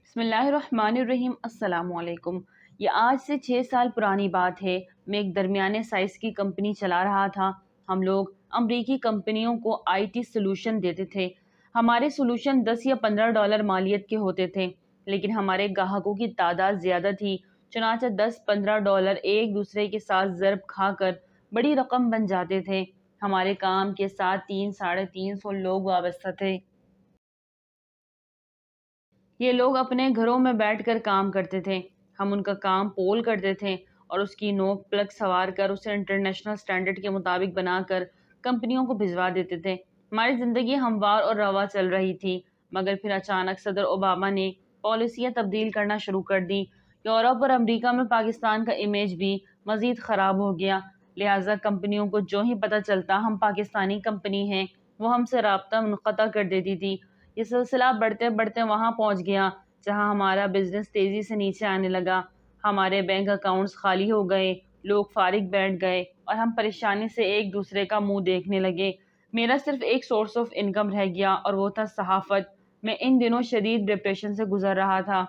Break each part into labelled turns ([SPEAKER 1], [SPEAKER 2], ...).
[SPEAKER 1] بسم اللہ الرحمن الرحیم۔ السلام علیکم۔ یہ آج سے 6 سال پرانی بات ہے۔ میں ایک درمیانے سائز کی کمپنی چلا رہا تھا۔ ہم لوگ امریکی کمپنیوں کو آئی ٹی سلوشن دیتے تھے۔ ہمارے سلوشن $10 یا $15 مالیت کے ہوتے تھے، لیکن ہمارے گاہکوں کی تعداد زیادہ تھی، چنانچہ $10-15 ایک دوسرے کے ساتھ ضرب کھا کر بڑی رقم بن جاتے تھے۔ ہمارے کام کے ساتھ 300-350 لوگ وابستہ تھے۔ یہ لوگ اپنے گھروں میں بیٹھ کر کام کرتے تھے۔ ہم ان کا کام پول کرتے تھے اور اس کی نوک پلگ سوار کر اسے انٹرنیشنل سٹینڈرڈ کے مطابق بنا کر کمپنیوں کو بھجوا دیتے تھے۔ ہماری زندگی ہموار اور رواں چل رہی تھی، مگر پھر اچانک صدر اوباما نے پالیسیاں تبدیل کرنا شروع کر دی۔ یورپ اور امریکہ میں پاکستان کا امیج بھی مزید خراب ہو گیا، لہٰذا کمپنیوں کو جو ہی پتہ چلتا ہم پاکستانی کمپنی ہیں، وہ ہم سے رابطہ منقطع کر دیتی تھی۔ یہ سلسلہ بڑھتے بڑھتے وہاں پہنچ گیا جہاں ہمارا بزنس تیزی سے نیچے آنے لگا۔ ہمارے بینک اکاؤنٹس خالی ہو گئے، لوگ فارغ بیٹھ گئے اور ہم پریشانی سے ایک دوسرے کا منہ دیکھنے لگے۔ میرا صرف ایک سورس آف انکم رہ گیا اور وہ تھا صحافت۔ میں ان دنوں شدید ڈپریشن سے گزر رہا تھا۔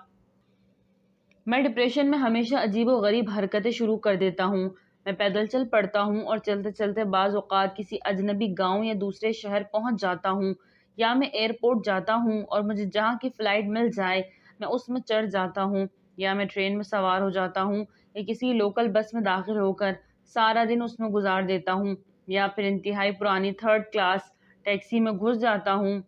[SPEAKER 1] میں ڈپریشن میں ہمیشہ عجیب و غریب حرکتیں شروع کر دیتا ہوں۔ میں پیدل چل پڑتا ہوں اور چلتے چلتے بعض اوقات کسی اجنبی گاؤں یا دوسرے شہر پہنچ جاتا ہوں، یا میں ایئرپورٹ جاتا ہوں اور مجھے جہاں کی فلائٹ مل جائے میں اس میں چڑھ جاتا ہوں، یا میں ٹرین میں سوار ہو جاتا ہوں یا کسی لوکل بس میں داخل ہو کر سارا دن اس میں گزار دیتا ہوں، یا پھر انتہائی پرانی 3rd کلاس ٹیکسی میں گھس جاتا ہوں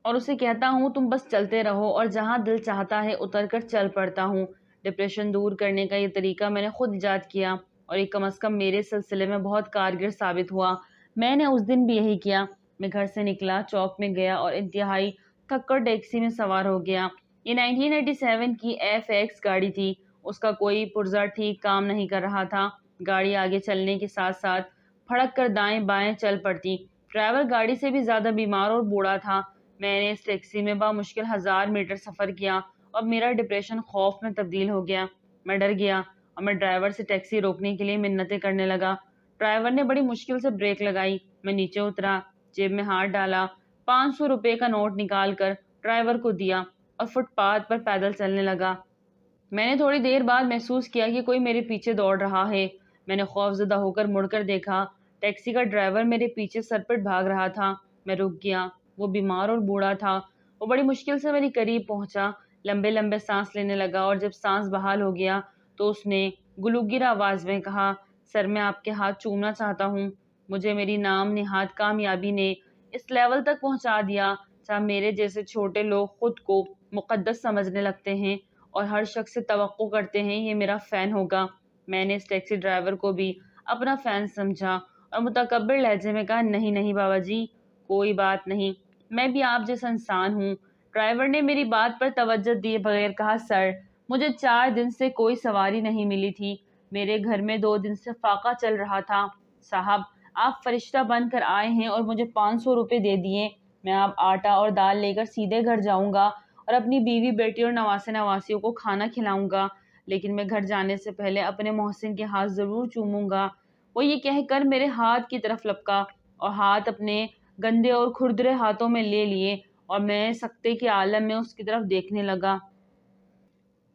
[SPEAKER 1] اور اسے کہتا ہوں تم بس چلتے رہو، اور جہاں دل چاہتا ہے اتر کر چل پڑتا ہوں۔ ڈپریشن دور کرنے کا یہ طریقہ میں نے خود ایجاد کیا اور یہ کم از کم میرے سلسلے میں بہت کارگر ثابت ہوا۔ میں نے اس دن بھی یہی کیا۔ میں گھر سے نکلا، چوک میں گیا اور انتہائی تھک کر ٹیکسی میں سوار ہو گیا۔ یہ 1987 کی FX گاڑی تھی۔ اس کا کوئی پرزہ ٹھیک کام نہیں کر رہا تھا۔ گاڑی آگے چلنے کے ساتھ ساتھ پھڑک کر دائیں بائیں چل پڑتی۔ ڈرائیور گاڑی سے بھی زیادہ بیمار اور بوڑھا تھا۔ میں نے اس ٹیکسی میں بامشکل 1000 میٹر سفر کیا اور میرا ڈپریشن خوف میں تبدیل ہو گیا۔ میں ڈر گیا اور میں ڈرائیور سے ٹیکسی روکنے کے لیے منتیں کرنے لگا۔ ڈرائیور نے بڑی مشکل سے بریک لگائی۔ میں نیچے اترا، جیب میں ہاتھ ڈالا، 500 روپے کا نوٹ نکال کر ڈرائیور کو دیا اور فٹ پاتھ پر پیدل چلنے لگا۔ میں نے تھوڑی دیر بعد محسوس کیا کہ کوئی میرے پیچھے دوڑ رہا ہے۔ میں نے خوف زدہ ہو کر مڑ کر دیکھا۔ ٹیکسی کا ڈرائیور میرے پیچھے سرپٹ بھاگ رہا تھا۔ میں رک گیا۔ وہ بیمار اور بوڑھا تھا۔ وہ بڑی مشکل سے میری قریب پہنچا، لمبے لمبے سانس لینے لگا، اور جب سانس بحال ہو گیا تو اس نے گلوگیر آواز میں کہا، سر میں آپ کے ہاتھ چومنا چاہتا ہوں۔ مجھے میری نام نہاد کامیابی نے اس لیول تک پہنچا دیا جہاں میرے جیسے چھوٹے لوگ خود کو مقدس سمجھنے لگتے ہیں اور ہر شخص سے توقع کرتے ہیں یہ میرا فین ہوگا۔ میں نے اس ٹیکسی ڈرائیور کو بھی اپنا فین سمجھا اور متکبر لہجے میں کہا، نہیں نہیں بابا جی، کوئی بات نہیں، میں بھی آپ جیسا انسان ہوں۔ ڈرائیور نے میری بات پر توجہ دیے بغیر کہا، سر مجھے 4 دن سے کوئی سواری نہیں ملی تھی، میرے گھر میں 2 دن سے فاقہ چل رہا تھا۔ صاحب آپ فرشتہ بن کر آئے ہیں اور مجھے 500 روپے دے دیے، میں اب آٹا اور دال لے کر سیدھے گھر جاؤں گا اور اپنی بیوی بیٹی اور نواسے نواسیوں کو کھانا کھلاؤں گا، لیکن میں گھر جانے سے پہلے اپنے محسن کے ہاتھ ضرور چوموں گا۔ وہ یہ کہہ کر میرے ہاتھ کی طرف لپکا اور ہاتھ اپنے گندے اور کھردرے ہاتھوں میں لے لیے اور میں سکتے کے عالم میں اس کی طرف دیکھنے لگا۔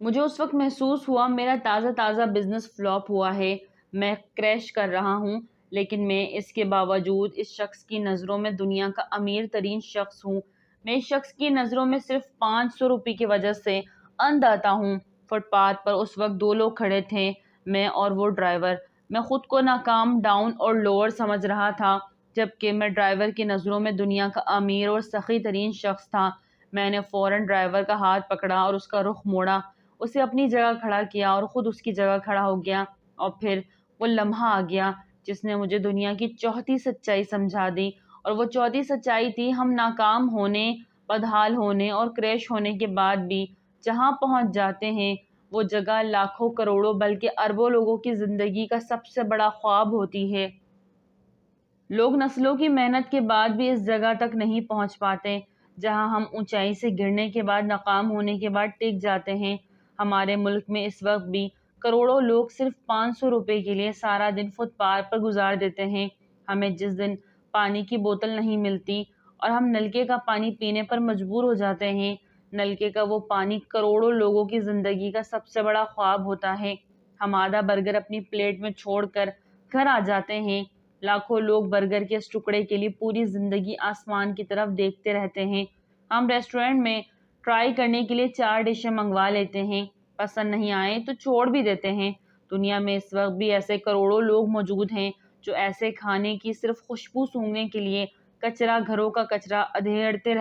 [SPEAKER 1] مجھے اس وقت محسوس ہوا میرا تازہ تازہ بزنس فلاپ ہوا ہے، میں کریش کر رہا ہوں، لیکن میں اس کے باوجود اس شخص کی نظروں میں دنیا کا امیر ترین شخص ہوں۔ میں اس شخص کی نظروں میں صرف 500 روپے کی وجہ سے اندھ آتا ہوں۔ فٹ پاتھ پر اس وقت 2 لوگ کھڑے تھے، میں اور وہ ڈرائیور۔ میں خود کو ناکام، ڈاؤن اور لوور سمجھ رہا تھا، جبکہ میں ڈرائیور کی نظروں میں دنیا کا امیر اور سخی ترین شخص تھا۔ میں نے فوراً ڈرائیور کا ہاتھ پکڑا اور اس کا رخ موڑا، اسے اپنی جگہ کھڑا کیا اور خود اس کی جگہ کھڑا ہو گیا، اور پھر وہ لمحہ آ گیا جس نے مجھے دنیا کی چوتھی سچائی سمجھا دی، اور وہ چوتھی سچائی تھی، ہم ناکام ہونے، بدحال ہونے اور کریش ہونے کے بعد بھی جہاں پہنچ جاتے ہیں وہ جگہ لاکھوں کروڑوں بلکہ اربوں لوگوں کی زندگی کا سب سے بڑا خواب ہوتی ہے۔ لوگ نسلوں کی محنت کے بعد بھی اس جگہ تک نہیں پہنچ پاتے جہاں ہم اونچائی سے گرنے کے بعد، ناکام ہونے کے بعد ٹک جاتے ہیں۔ ہمارے ملک میں اس وقت بھی کروڑوں لوگ صرف 500 روپے کے لیے سارا دن فٹ پاتھ پر گزار دیتے ہیں۔ ہمیں جس دن پانی کی بوتل نہیں ملتی اور ہم نلکے کا پانی پینے پر مجبور ہو جاتے ہیں، نلکے کا وہ پانی کروڑوں لوگوں کی زندگی کا سب سے بڑا خواب ہوتا ہے۔ ہم آدھا برگر اپنی پلیٹ میں چھوڑ کر گھر آ جاتے ہیں۔ لاکھوں لوگ برگر کے اس ٹکڑے کے لیے پوری زندگی آسمان کی طرف دیکھتے رہتے ہیں۔ ہم ریسٹورنٹ میں ٹرائی کرنے کے لیے 4 ڈشیں منگوا لیتے ہیں، پسند نہیں آئے تو چھوڑ بھی دیتے ہیں۔ دنیا میں اس وقت بھی ایسے کروڑوں لوگ موجود ہیں جو ایسے کھانے کی صرف خوشبو سونگھنے کے لیے گھروں کا کچرا ادھیڑتے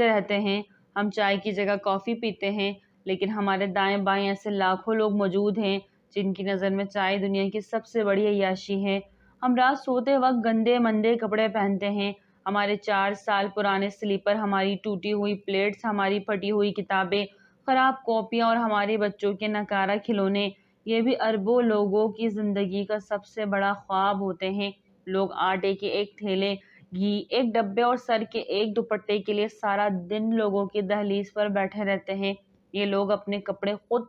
[SPEAKER 1] رہتے ہیں۔ ہم چائے کی جگہ کافی پیتے ہیں، لیکن ہمارے دائیں بائیں ایسے لاکھوں لوگ موجود ہیں جن کی نظر میں چائے دنیا کی سب سے بڑی عیاشی ہے۔ ہم رات سوتے وقت گندے مندے کپڑے پہنتے ہیں، ہمارے 4 سال پرانے سلیپر، ہماری ٹوٹی ہوئی پلیٹس، ہماری پھٹی ہوئی کتابیں، خراب کاپیاں اور ہمارے بچوں کے ناکارہ کھلونے، یہ بھی اربوں لوگوں کی زندگی کا سب سے بڑا خواب ہوتے ہیں۔ لوگ آٹے کے ایک تھیلے، گھی ایک ڈبے اور سر کے ایک دوپٹے کے لیے سارا دن لوگوں کی دہلیز پر بیٹھے رہتے ہیں۔ یہ لوگ اپنے کپڑے خود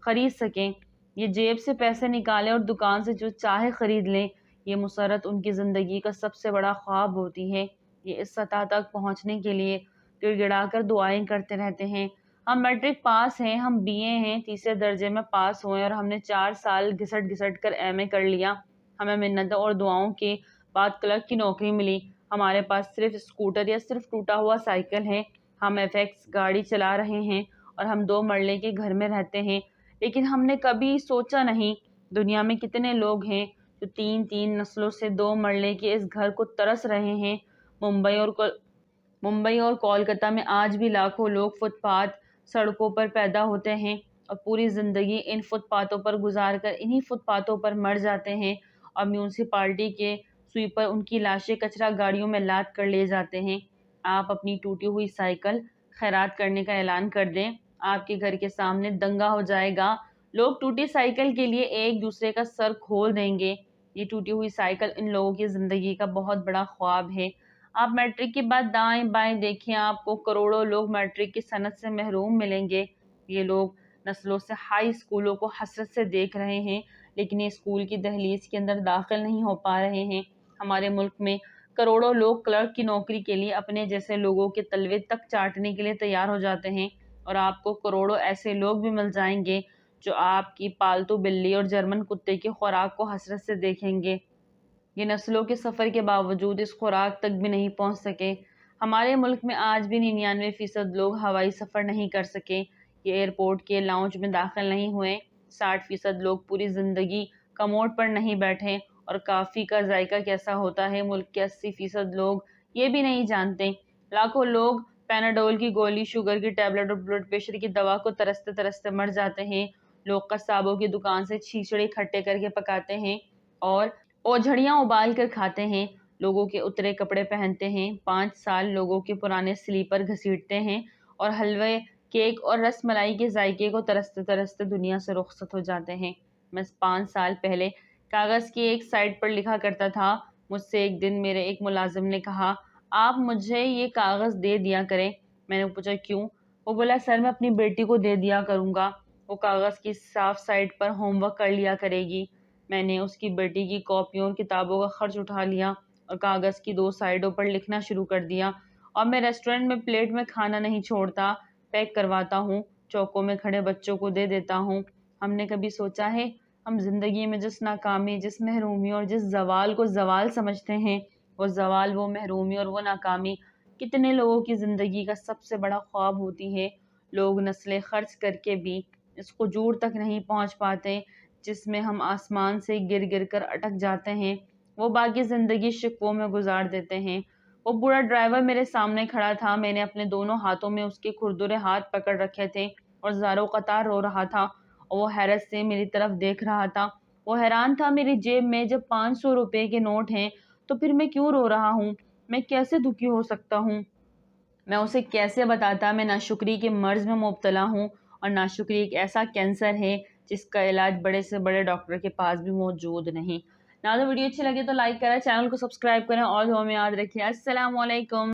[SPEAKER 1] خرید سکیں، یہ جیب سے پیسے نکالیں اور دکان سے جو چاہے خرید لیں، یہ مسرت ان کی زندگی کا سب سے بڑا خواب ہوتی ہے۔ یہ اس سطح تک پہنچنے کے لیے گڑ گڑا کر دعائیں کرتے رہتے ہیں۔ ہم میٹرک پاس ہیں، ہم بی اے ہیں، تیسرے درجے میں پاس ہوئے اور ہم نے 4 سال گھسٹ گھسٹ کر ایم اے کر لیا۔ ہمیں منتوں اور دعاؤں کے بعد کلرک کی نوکری ملی۔ ہمارے پاس صرف اسکوٹر یا صرف ٹوٹا ہوا سائیکل ہے، ہم ایف ایکس گاڑی چلا رہے ہیں اور ہم 2 مرلے کے گھر میں رہتے ہیں، لیکن ہم نے کبھی سوچا نہیں دنیا میں کتنے لوگ ہیں جو 3 نسلوں سے 2 مرلے کے اس گھر کو ترس رہے ہیں۔ ممبئی اور کولکتہ میں آج بھی لاکھوں لوگ فٹ پاتھ سڑکوں پر پیدا ہوتے ہیں اور پوری زندگی ان فٹ پاتھوں پر گزار کر انہی فٹ پاتھوں پر مر جاتے ہیں، اور میونسپلٹی کے سویپر ان کی لاشیں کچرا گاڑیوں میں لاد کر لے جاتے ہیں۔ آپ اپنی ٹوٹی ہوئی سائیکل خیرات کرنے کا اعلان کر دیں، آپ کے گھر کے سامنے دنگا ہو جائے گا، لوگ ٹوٹی سائیکل کے لیے ایک دوسرے کا سر کھول دیں گے۔ یہ ٹوٹی ہوئی سائیکل ان لوگوں کی زندگی کا بہت بڑا خواب ہے۔ آپ میٹرک کے بعد دائیں بائیں دیکھیں، آپ کو کروڑوں لوگ میٹرک کی صنعت سے محروم ملیں گے۔ یہ لوگ نسلوں سے ہائی اسکولوں کو حسرت سے دیکھ رہے ہیں، لیکن یہ اسکول کی دہلیز کے اندر داخل نہیں ہو پا رہے ہیں۔ ہمارے ملک میں کروڑوں لوگ کلرک کی نوکری کے لیے اپنے جیسے لوگوں کے تلوے تک چاٹنے کے لیے تیار ہو جاتے ہیں، اور آپ کو کروڑوں ایسے لوگ بھی مل جائیں گے جو آپ کی پالتو بلی اور جرمن کتے کی خوراک کو حسرت سے دیکھیں گے۔ یہ نسلوں کے سفر کے باوجود اس خوراک تک بھی نہیں پہنچ سکے۔ ہمارے ملک میں آج بھی 99% لوگ ہوائی سفر نہیں کر سکے، یہ ایئرپورٹ کے لاؤنج میں داخل نہیں ہوئے، 60% لوگ پوری زندگی کموڈ پر نہیں بیٹھے، اور کافی کا ذائقہ کیسا ہوتا ہے ملک کے 80% لوگ یہ بھی نہیں جانتے۔ لاکھوں لوگ پیناڈول کی گولی، شوگر کی ٹیبلٹ اور بلڈ پریشر کی دوا کو ترستے ترستے مر جاتے ہیں۔ لوگ قصابوں کی دکان سے چھیچڑے کھٹے کر کے پکاتے ہیں اور اوجھڑیاں ابال کر کھاتے ہیں، لوگوں کے اترے کپڑے پہنتے ہیں، 5 سال لوگوں کے پرانے سلیپر گھسیٹتے ہیں اور حلوے، کیک اور رس ملائی کے ذائقے کو ترستے ترستے دنیا سے رخصت ہو جاتے ہیں۔ میں 5 سال پہلے کاغذ کی ایک سائٹ پر لکھا کرتا تھا۔ مجھ سے ایک دن میرے ایک ملازم نے کہا، آپ مجھے یہ کاغذ دے دیا کریں۔ میں نے پوچھا کیوں؟ وہ بولا، سر میں اپنی بیٹی کو دے دیا کروں گا، وہ کاغذ کی صاف سائٹ پر ہوم ورک کر لیا کرے گی۔ میں نے اس کی بیٹی کی کاپیوں اور کتابوں کا خرچ اٹھا لیا اور کاغذ کی 2 سائڈوں پر لکھنا شروع کر دیا، اور میں ریسٹورنٹ میں پلیٹ میں کھانا نہیں چھوڑتا، پیک کرواتا ہوں، چوکوں میں کھڑے بچوں کو دے دیتا ہوں۔ ہم نے کبھی سوچا ہے ہم زندگی میں جس ناکامی، جس محرومی اور جس زوال کو زوال سمجھتے ہیں، وہ زوال، وہ محرومی اور وہ ناکامی کتنے لوگوں کی زندگی کا سب سے بڑا خواب ہوتی ہے؟ لوگ نسلیں خرچ کر کے بھی اس قجور تک نہیں پہنچ پاتے جس میں ہم آسمان سے گر گر کر اٹک جاتے ہیں۔ وہ باقی زندگی شکووں میں گزار دیتے ہیں۔ وہ بوڑھا ڈرائیور میرے سامنے کھڑا تھا، میں نے اپنے دونوں ہاتھوں میں اس کے کھردرے ہاتھ پکڑ رکھے تھے اور زاروں قطار رو رہا تھا، اور وہ حیرت سے میری طرف دیکھ رہا تھا۔ وہ حیران تھا، میری جیب میں جب 500 روپے کے نوٹ ہیں تو پھر میں کیوں رو رہا ہوں؟ میں کیسے دکھی ہو سکتا ہوں؟ میں اسے کیسے بتاتا میں ناشکری کے مرض میں مبتلا ہوں، اور ناشکری ایک ایسا کینسر ہے جس کا علاج بڑے سے بڑے ڈاکٹر کے پاس بھی موجود نہیں۔ ناظرین، ویڈیو اچھی لگے تو لائک کریں، چینل کو سبسکرائب کریں اور دعا میں یاد رکھیں۔ السلام علیکم۔